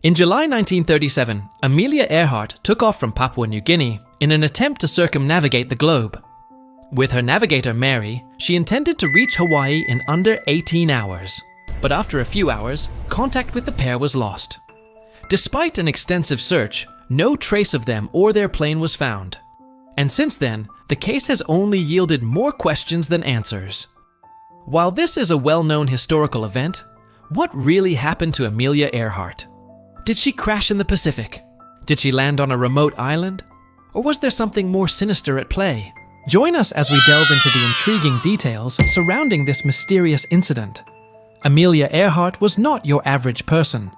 In July 1937, Amelia Earhart took off from Papua New Guinea in an attempt to circumnavigate the globe. With her navigator Mary, she intended to reach Hawaii in under 18 hours. But after a few hours, contact with the pair was lost. Despite an extensive search, no trace of them or their plane was found. And since then, the case has only yielded more questions than answers. While this is a well-known historical event, what really happened to Amelia Earhart? Did she crash in the Pacific? Did she land on a remote island? Or was there something more sinister at play? Join us as we delve into the intriguing details surrounding this mysterious incident. Amelia Earhart was not your average person.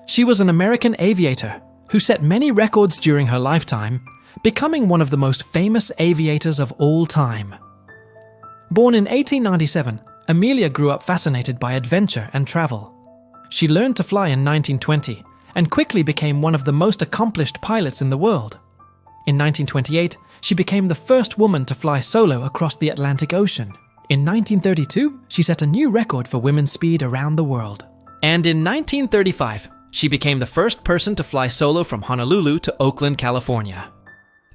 She was an American aviator who set many records during her lifetime, becoming one of the most famous aviators of all time. Born in 1897, Amelia grew up fascinated by adventure and travel. She learned to fly in 1920 and quickly became one of the most accomplished pilots in the world. In 1928, she became the first woman to fly solo across the Atlantic Ocean. In 1932, she set a new record for women's speed around the world. And in 1935, she became the first person to fly solo from Honolulu to Oakland, California.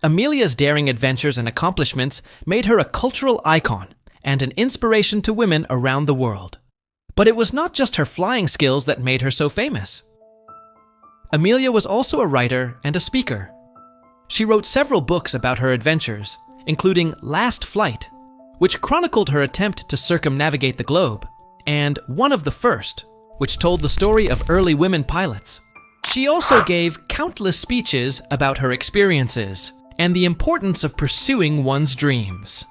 Amelia's daring adventures and accomplishments made her a cultural icon and an inspiration to women around the world. But it was not just her flying skills that made her so famous. Amelia was also a writer and a speaker. She wrote several books about her adventures, including Last Flight, which chronicled her attempt to circumnavigate the globe, and One of the First, which told the story of early women pilots. She also gave countless speeches about her experiences and the importance of pursuing one's dreams.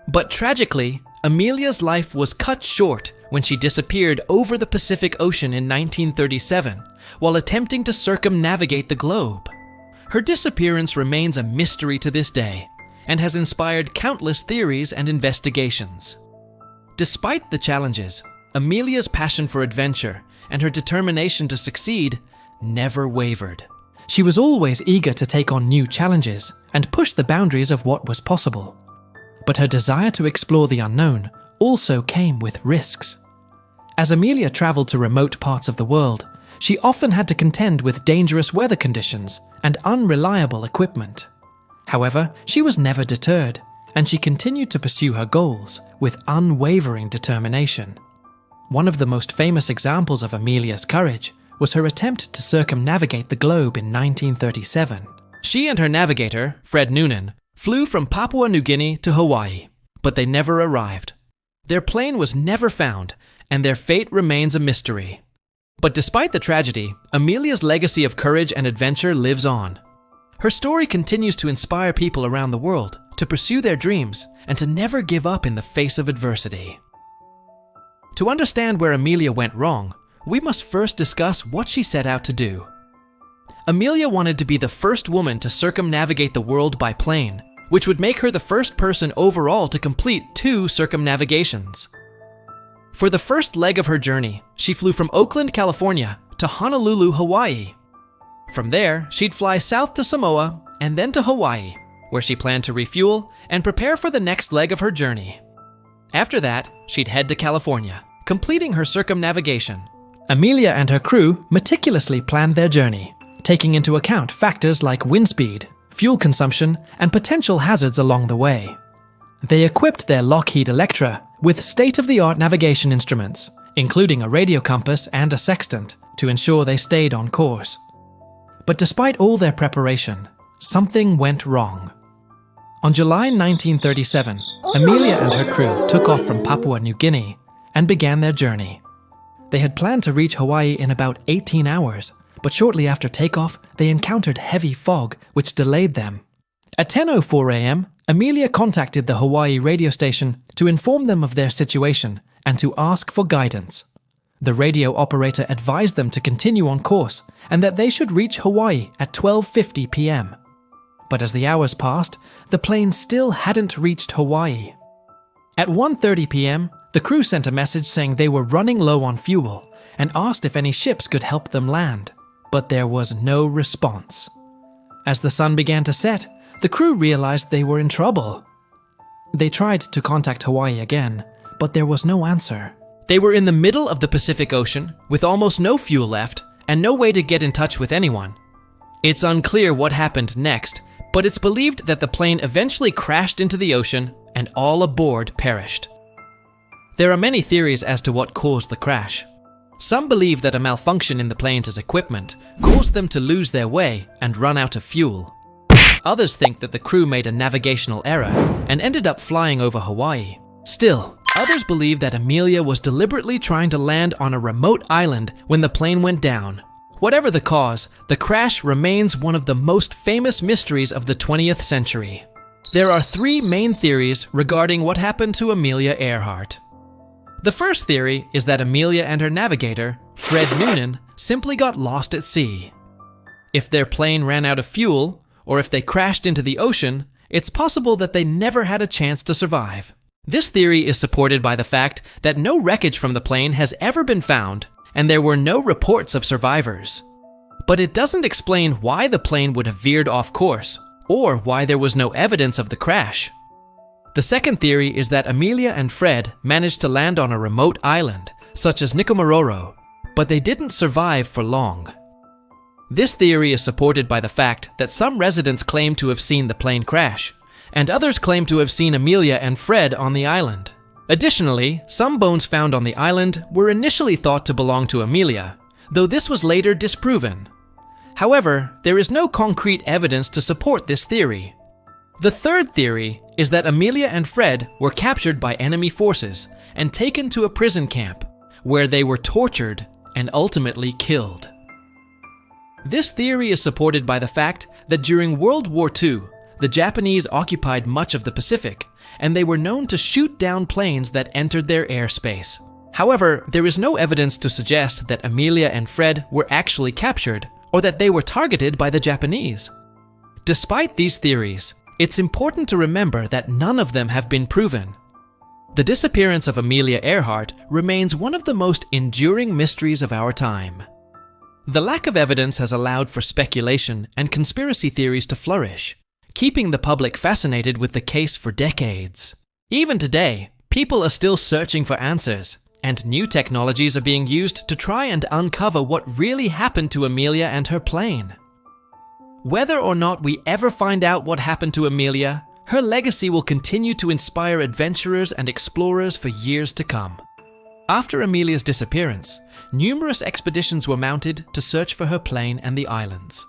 But tragically, Amelia's life was cut short when she disappeared over the Pacific Ocean in 1937 while attempting to circumnavigate the globe. Her disappearance remains a mystery to this day and has inspired countless theories and investigations. Despite the challenges, Amelia's passion for adventure and her determination to succeed never wavered. She was always eager to take on new challenges and push the boundaries of what was possible. But her desire to explore the unknown also came with risks. As Amelia traveled to remote parts of the world, she often had to contend with dangerous weather conditions and unreliable equipment. However, she was never deterred, and she continued to pursue her goals with unwavering determination. One of the most famous examples of Amelia's courage was her attempt to circumnavigate the globe in 1937. She and her navigator, Fred Noonan, flew from Papua New Guinea to Hawaii, but they never arrived. Their plane was never found, and their fate remains a mystery. But despite the tragedy, Amelia's legacy of courage and adventure lives on. Her story continues to inspire people around the world to pursue their dreams and to never give up in the face of adversity. To understand where Amelia went wrong, we must first discuss what she set out to do. Amelia wanted to be the first woman to circumnavigate the world by plane, which would make her the first person overall to complete 2 circumnavigations. For the first leg of her journey, she flew from Oakland, California to Honolulu, Hawaii. From there, she'd fly south to Samoa and then to Hawaii, where she planned to refuel and prepare for the next leg of her journey. After that, she'd head to California, completing her circumnavigation. Amelia and her crew meticulously planned their journey, taking into account factors like wind speed, fuel consumption, and potential hazards along the way. They equipped their Lockheed Electra with state-of-the-art navigation instruments, including a radio compass and a sextant, to ensure they stayed on course. But despite all their preparation, something went wrong. On July 1937, Amelia and her crew took off from Papua New Guinea and began their journey. They had planned to reach Hawaii in about 18 hours, but shortly after takeoff, they encountered heavy fog, which delayed them. At 10:04 a.m., Amelia contacted the Hawaii radio station to inform them of their situation and to ask for guidance. The radio operator advised them to continue on course and that they should reach Hawaii at 12:50 p.m. But as the hours passed, the plane still hadn't reached Hawaii. At 1:30 p.m., the crew sent a message saying they were running low on fuel and asked if any ships could help them land, but there was no response. As the sun began to set, the crew realized they were in trouble. They tried to contact Hawaii again, but there was no answer. They were in the middle of the Pacific Ocean, with almost no fuel left, and no way to get in touch with anyone. It's unclear what happened next, but it's believed that the plane eventually crashed into the ocean and all aboard perished. There are many theories as to what caused the crash. Some believe that a malfunction in the plane's equipment caused them to lose their way and run out of fuel. Others think that the crew made a navigational error and ended up flying over Hawaii. Still, others believe that Amelia was deliberately trying to land on a remote island when the plane went down. Whatever the cause, the crash remains one of the most famous mysteries of the 20th century. There are three main theories regarding what happened to Amelia Earhart. The first theory is that Amelia and her navigator, Fred Noonan, simply got lost at sea. If their plane ran out of fuel, or if they crashed into the ocean, it's possible that they never had a chance to survive. This theory is supported by the fact that no wreckage from the plane has ever been found, and there were no reports of survivors. But it doesn't explain why the plane would have veered off course, or why there was no evidence of the crash. The second theory is that Amelia and Fred managed to land on a remote island, such as Nikumaroro, but they didn't survive for long. This theory is supported by the fact that some residents claim to have seen the plane crash, and others claim to have seen Amelia and Fred on the island. Additionally, some bones found on the island were initially thought to belong to Amelia, though this was later disproven. However, there is no concrete evidence to support this theory. The third theory is that Amelia and Fred were captured by enemy forces and taken to a prison camp, where they were tortured and ultimately killed. This theory is supported by the fact that during World War II, the Japanese occupied much of the Pacific, and they were known to shoot down planes that entered their airspace. However, there is no evidence to suggest that Amelia and Fred were actually captured, or that they were targeted by the Japanese. Despite these theories, it's important to remember that none of them have been proven. The disappearance of Amelia Earhart remains one of the most enduring mysteries of our time. The lack of evidence has allowed for speculation and conspiracy theories to flourish, keeping the public fascinated with the case for decades. Even today, people are still searching for answers, and new technologies are being used to try and uncover what really happened to Amelia and her plane. Whether or not we ever find out what happened to Amelia, her legacy will continue to inspire adventurers and explorers for years to come. After Amelia's disappearance, numerous expeditions were mounted to search for her plane and the islands.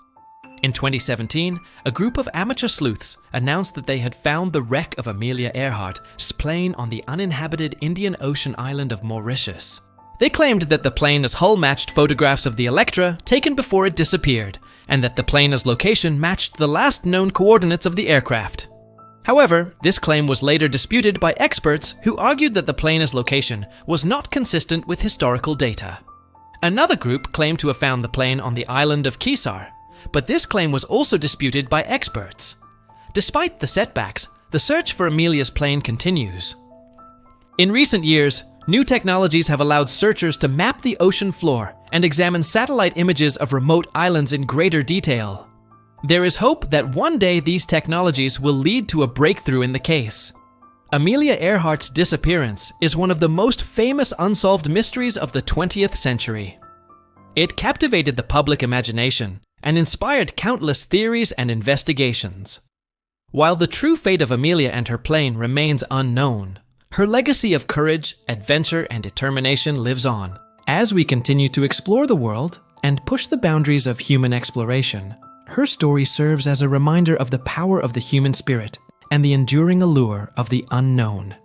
In 2017, a group of amateur sleuths announced that they had found the wreck of Amelia Earhart's plane on the uninhabited Indian Ocean island of Mauritius. They claimed that the plane's hull matched photographs of the Electra taken before it disappeared, and that the plane's location matched the last known coordinates of the aircraft. However, this claim was later disputed by experts who argued that the plane's location was not consistent with historical data. Another group claimed to have found the plane on the island of Kisar, but this claim was also disputed by experts. Despite the setbacks, the search for Amelia's plane continues. In recent years, new technologies have allowed searchers to map the ocean floor and examine satellite images of remote islands in greater detail. There is hope that one day these technologies will lead to a breakthrough in the case. Amelia Earhart's disappearance is one of the most famous unsolved mysteries of the 20th century. It captivated the public imagination and inspired countless theories and investigations. While the true fate of Amelia and her plane remains unknown, her legacy of courage, adventure, and determination lives on. As we continue to explore the world and push the boundaries of human exploration, her story serves as a reminder of the power of the human spirit and the enduring allure of the unknown.